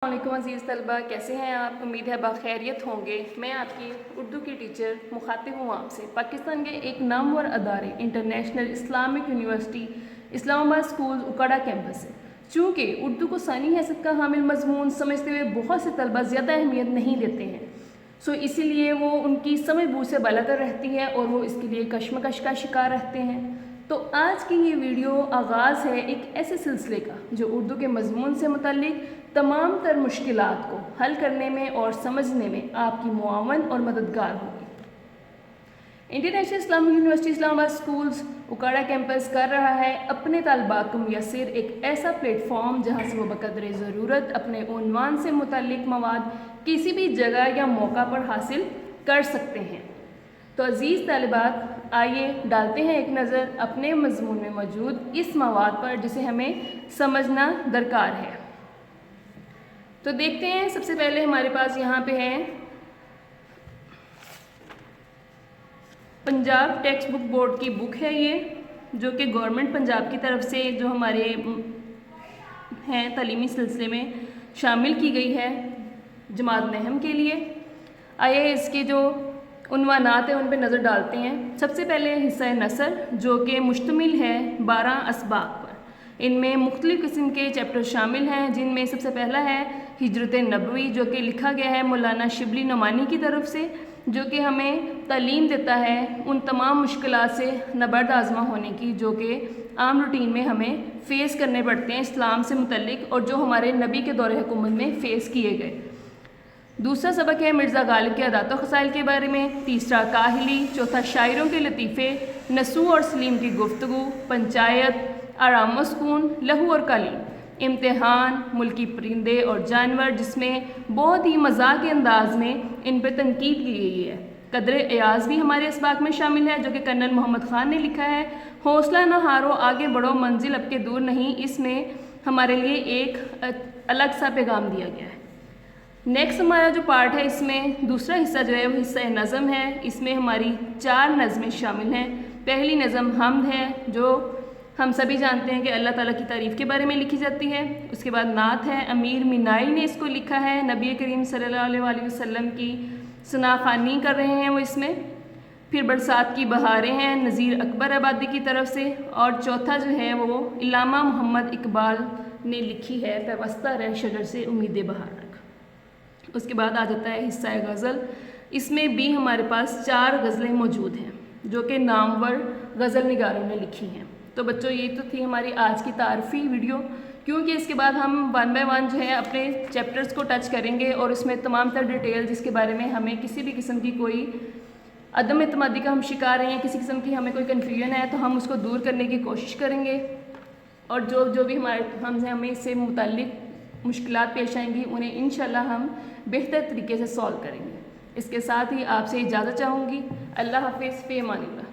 السلام علیکم عزیز طلبہ، کیسے ہیں آپ؟ امید ہے باخیریت ہوں گے۔ میں آپ کی اردو کی ٹیچر مخاطب ہوں آپ سے۔ پاکستان کے ایک نامور ادارے انٹرنیشنل اسلامک یونیورسٹی اسلام آباد اسکول اکاڑا کیمپس ہے۔ چونکہ اردو کو ثانی حیثیت کا حامل مضمون سمجھتے ہوئے بہت سے طلبہ زیادہ اہمیت نہیں دیتے ہیں، اسی لیے وہ ان کی سمجھ بوجھ سے بالاتر رہتی ہے اور وہ اس کے لیے کشمکش کا شکار رہتے ہیں۔ تو آج کی یہ ویڈیو آغاز ہے ایک ایسے سلسلے کا جو اردو کے مضمون سے متعلق تمام تر مشکلات کو حل کرنے میں اور سمجھنے میں آپ کی معاون اور مددگار ہوگی۔ انٹرنیشنل اسلامک یونیورسٹی اسلام آباد اسکولز اکاڑا کیمپس کر رہا ہے اپنے طالبات کو میسر ایک ایسا پلیٹ فارم جہاں سے وہ بقدر ضرورت اپنے عنوان سے متعلق مواد کسی بھی جگہ یا موقع پر حاصل کر سکتے ہیں۔ تو عزیز طالبات، آئیے ڈالتے ہیں ایک نظر اپنے مضمون میں موجود اس مواد پر جسے ہمیں سمجھنا درکار ہے۔ تو دیکھتے ہیں، سب سے پہلے ہمارے پاس یہاں پہ ہے پنجاب ٹیکسٹ بک بورڈ کی بک ہے، یہ جو کہ گورنمنٹ پنجاب کی طرف سے جو ہمارے ہیں تعلیمی سلسلے میں شامل کی گئی ہے جماعت نہم کے لیے۔ آئیے اس کے جو عنوانات ہیں ان پہ نظر ڈالتے ہیں۔ سب سے پہلے حصہ نثر جو کہ مشتمل ہے 12 اسباق پر۔ ان میں مختلف قسم کے چیپٹر شامل ہیں، جن میں سب سے پہلا ہے ہجرت نبوی جو کہ لکھا گیا ہے مولانا شبلی نعمانی کی طرف سے، جو کہ ہمیں تعلیم دیتا ہے ان تمام مشکلات سے نبرد آزما ہونے کی جو کہ عام روٹین میں ہمیں فیس کرنے پڑتے ہیں اسلام سے متعلق اور جو ہمارے نبی کے دور حکومت میں فیس کیے گئے۔ دوسرا سبق ہے مرزا غالب کے عادات و خصائل کے بارے میں، تیسرا کاہلی، چوتھا شاعروں کے لطیفے، نسو اور سلیم کی گفتگو، پنچایت، آرام و سکون، لہو اور قالین، امتحان، ملکی پرندے اور جانور جس میں بہت ہی مزاح کے انداز میں ان پہ تنقید کی گئی ہے۔ قدر ایاز بھی ہمارے اسباق میں شامل ہے جو کہ کرنل محمد خان نے لکھا ہے۔ حوصلہ نہ ہارو، آگے بڑھو، منزل اب کے دور نہیں، اس میں ہمارے لیے ایک الگ سا پیغام دیا گیا ہے۔ نیکسٹ ہمارا جو پارٹ ہے، اس میں دوسرا حصہ جو ہے وہ حصہ نظم ہے۔ اس میں ہماری 4 نظمیں شامل ہیں۔ پہلی نظم حمد ہے جو ہم سبھی جانتے ہیں کہ اللہ تعالیٰ کی تعریف کے بارے میں لکھی جاتی ہے۔ اس کے بعد نعت ہے، امیر مینائی نے اس کو لکھا ہے، نبی کریم صلی اللہ علیہ وسلم کی ثنا خوانی کر رہے ہیں وہ اس میں۔ پھر برسات کی بہاریں ہیں نذیر اکبر آبادی کی طرف سے، اور چوتھا جو ہے وہ علامہ محمد اقبال نے لکھی ہے، پیوستہ رہ شجر سے امید بہار رکھ۔ اس کے بعد آ جاتا ہے حصہ غزل۔ اس میں بھی ہمارے پاس 4 غزلیں موجود ہیں جو کہ نامور غزل نگاروں نے لکھی ہیں۔ تو بچوں، یہ تو تھی ہماری آج کی تعارفی ویڈیو، کیونکہ اس کے بعد ہم 1 بائی 1 جو ہے اپنے چیپٹرز کو ٹچ کریں گے اور اس میں تمام تر ڈیٹیل جس کے بارے میں ہمیں کسی بھی قسم کی کوئی عدم اعتمادی کا ہم شکار ہیں، کسی قسم کی ہمیں کوئی کنفیوژن ہے تو ہم اس کو دور کرنے کی کوشش کریں گے، اور جو بھی ہمیں اس سے متعلق مشکلات پیش آئیں گی انہیں انشاءاللہ ہم بہتر طریقے سے سولو کریں گے۔ اس کے ساتھ ہی آپ سے اجازت چاہوں گی۔ اللہ حافظ، فی امان اللہ۔